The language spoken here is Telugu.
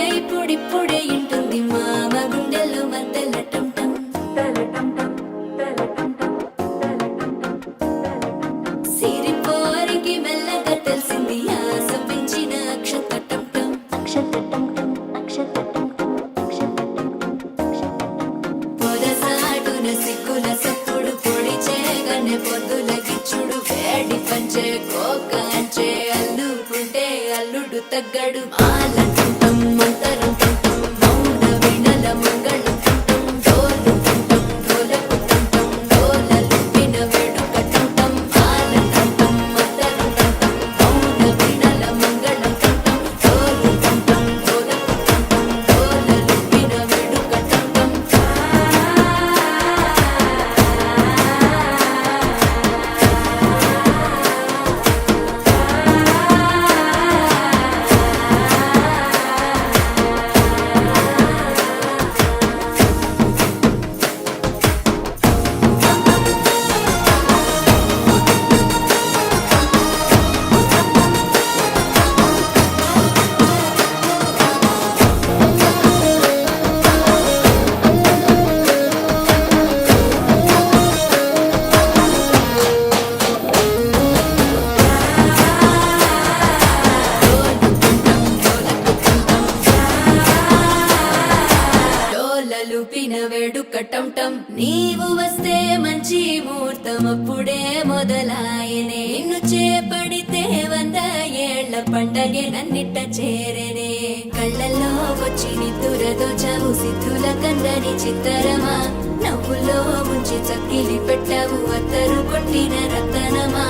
ఇప్పుడిప్పుడే ఇంటుంది మామ గుండెల్లో మధ్యల టంటం సిరిపోరికి మెల్లగా తెలిసింది ఆశ పెంచిన అక్షతటం పొదసాటున సిగ్గుల సప్పుడు పొడి చేయగానే పొద్దుల గిచ్చుడు వేడి పంచే కోకాంచే అల్లుకుంటే అల్లుడు తగ్గడు ఆలంటుంటం మంతరం టుంటం మౌన వినల మంగళం టుంటం డోలు టుంటం డోలకు టుంటం డోలలు విన వేడుక టుంటం ఆలంటుంటం మంతరం టుంటం మౌన వినల మంగళం టుంటం డోలు టుంటం డోలకు టుంటం డోలలు విన వేడుక టుంటం డోలలుపిన వేడుక టంటం నీవు వస్తే మంచి ముహూర్తం అప్పుడే మొదలాయనే నిన్ను చేపడితే 100 ఏళ్ల పండగే నన్నిట్ట చేరనే కళ్ళల్లో వచ్చి నిద్దురదో చవు సిద్ధుల కందని చిత్తరమా నవ్వులో ముంచి చక్కిలి పెట్టావు అత్తరు కొట్టిన రతనమా